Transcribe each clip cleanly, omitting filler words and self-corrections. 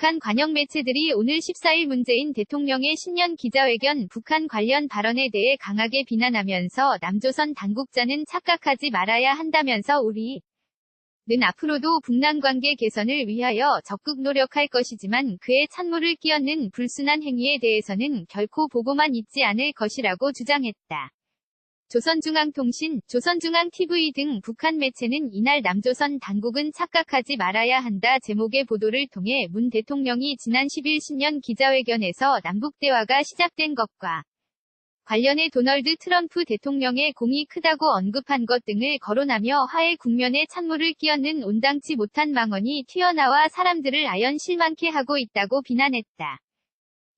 북한 관영 매체들이 오늘 14일 문재인 대통령의 신년 기자회견 북한 관련 발언에 대해 강하게 비난하면서 남조선 당국자는 착각하지 말아야 한다면서 우리는 앞으로도 북남 관계 개선을 위하여 적극 노력할 것이지만 그의 찬물을 끼얹는 불순한 행위에 대해서는 결코 보고만 있지 않을 것이라고 주장했다. 조선중앙통신, 조선중앙TV 등 북한 매체는 이날 남조선 당국은 착각하지 말아야 한다 제목의 보도를 통해 문 대통령이 지난 10일 신년 기자회견에서 남북대화가 시작된 것과 관련해 도널드 트럼프 대통령의 공이 크다고 언급한 것 등을 거론하며 화해 국면에 찬물을 끼얹는 온당치 못한 망언이 튀어나와 사람들을 아연 실망케 하고 있다고 비난했다.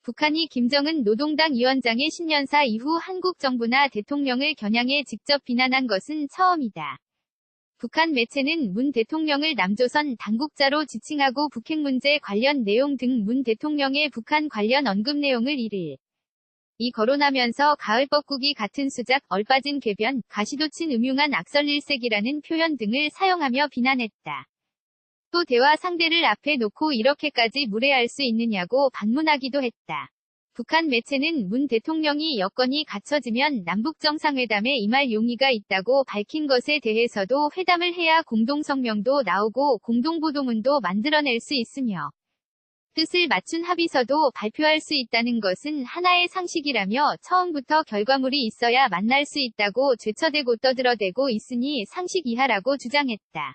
북한이 김정은 노동당 위원장의 신년사 이후 한국 정부나 대통령을 겨냥해 직접 비난한 것은 처음이다. 북한 매체는 문 대통령을 남조선 당국자로 지칭하고 북핵 문제 관련 내용 등 문 대통령의 북한 관련 언급 내용을 이 거론하면서 가을 뻐꾸기 같은 수작, 얼빠진 궤변, 가시돋친 음흉한 악설일색이라는 표현 등을 사용하며 비난했다. 또 대화 상대를 앞에 놓고 이렇게까지 무례할 수 있느냐고 반문하기도 했다. 북한 매체는 문 대통령이 여건이 갖춰지면 남북정상회담에 임할 용의가 있다고 밝힌 것에 대해서도 회담을 해야 공동성명도 나오고 공동보도문도 만들어낼 수 있으며 뜻을 맞춘 합의서도 발표할 수 있다는 것은 하나의 상식이라며 처음부터 결과물이 있어야 만날 수 있다고 죄쳐대고 떠들어대고 있으니 상식 이하라고 주장했다.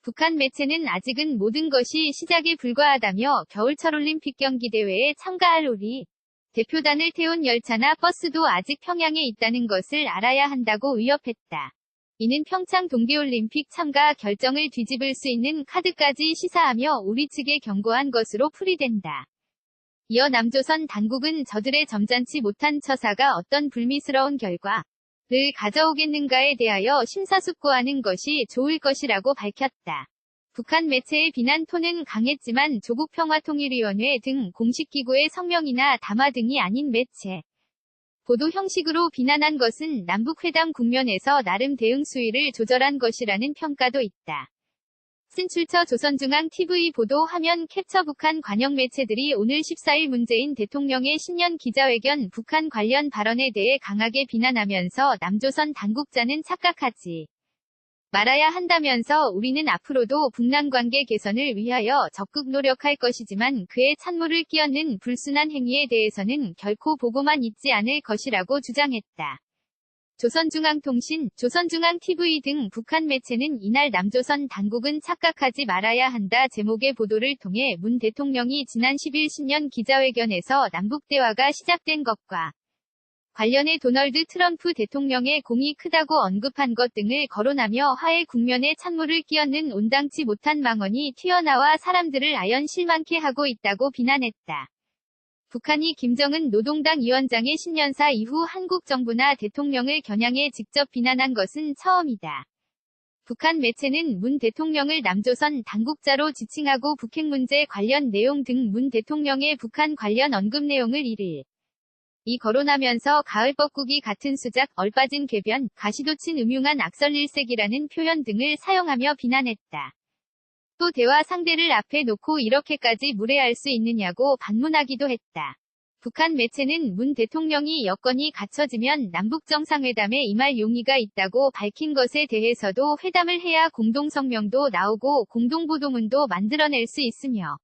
북한 매체는 아직은 모든 것이 시작에 불과하다며 겨울철 올림픽 경기 대회에 참가할 우리 대표단을 태운 열차나 버스도 아직 평양에 있다는 것을 알아야 한다고 위협했다. 이는 평창 동계올림픽 참가 결정을 뒤집을 수 있는 카드까지 시사하며 우리 측에 경고한 것으로 풀이된다. 이어 남조선 당국은 저들의 점잖지 못한 처사가 어떤 불미스러운 결과를 가져오겠는가에 대하여 심사숙고하는 것이 좋을 것이라고 밝혔다. 북한 매체의 비난 톤은 강했지만 조국평화통일위원회 등 공식 기구의 성명이나 담화 등이 아닌 매체 보도 형식으로 비난한 것은 남북회담 국면에서 나름 대응 수위를 조절한 것이라는 평가도 있다. 신출처 조선중앙TV 보도 화면 캡처 북한 관영 매체들이 오늘 14일 문재인 대통령의 신년 기자회견 북한 관련 발언에 대해 강하게 비난하면서 남조선 당국자는 착각하지 말아야 한다면서 우리는 앞으로도 북남 관계 개선을 위하여 적극 노력할 것이지만 그의 찬물을 끼얹는 불순한 행위에 대해서는 결코 보고만 있지 않을 것이라고 주장했다. 조선중앙통신, 조선중앙TV 등 북한 매체는 이날 남조선 당국은 착각하지 말아야 한다 제목의 보도를 통해 문 대통령이 지난 10일 신년 기자회견에서 남북대화가 시작된 것과 관련해 도널드 트럼프 대통령의 공이 크다고 언급한 것 등을 거론하며 화해 국면에 찬물을 끼얹는 온당치 못한 망언이 튀어나와 사람들을 아연 실망케 하고 있다고 비난했다. 북한이 김정은 노동당 위원장의 신년사 이후 한국 정부나 대통령을 겨냥해 직접 비난한 것은 처음이다. 북한 매체는 문 대통령을 남조선 당국자로 지칭하고 북핵 문제 관련 내용 등 문 대통령의 북한 관련 언급 내용을 이 거론하면서 가을 뻐꾸기 같은 수작, 얼빠진 궤변, 가시돋친 음흉한 악설일색이라는 표현 등을 사용하며 비난했다. 또 대화 상대를 앞에 놓고 이렇게까지 무례할 수 있느냐고 반문하기도 했다. 북한 매체는 문 대통령이 여건이 갖춰지면 남북정상회담에 임할 용의가 있다고 밝힌 것에 대해서도 회담을 해야 공동성명도 나오고 공동보도문도 만들어낼 수 있으며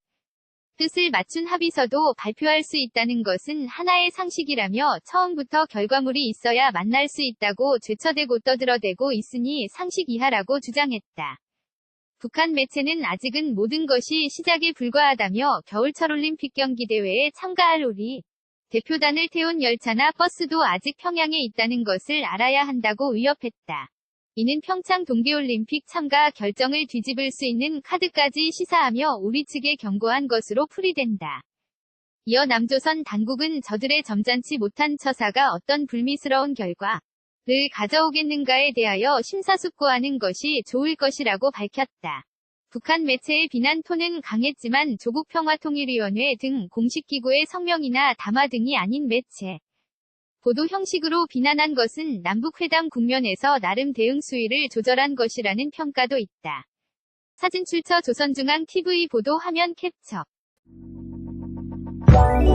뜻을 맞춘 합의서도 발표할 수 있다는 것은 하나의 상식이라며 처음부터 결과물이 있어야 만날 수 있다고 죄쳐대고 떠들어대고 있으니 상식 이하라고 주장했다. 북한 매체는 아직은 모든 것이 시작에 불과하다며 겨울철 올림픽 경기 대회에 참가할 우리 대표단을 태운 열차나 버스도 아직 평양에 있다는 것을 알아야 한다고 위협했다. 이는 평창 동계올림픽 참가 결정을 뒤집을 수 있는 카드까지 시사하며 우리 측에 경고한 것으로 풀이된다. 이어 남조선 당국은 저들의 점잖지 못한 처사가 어떤 불미스러운 결과를 가져오겠는가에 대하여 심사숙고하는 것이 좋을 것이라고 밝혔다. 북한 매체의 비난 톤은 강했지만 조국평화통일위원회 등 공식 기구의 성명이나 담화 등이 아닌 매체 보도 형식으로 비난한 것은 남북회담 국면에서 나름 대응 수위를 조절한 것이라는 평가도 있다. 사진 출처 조선중앙TV 보도 화면 캡처 One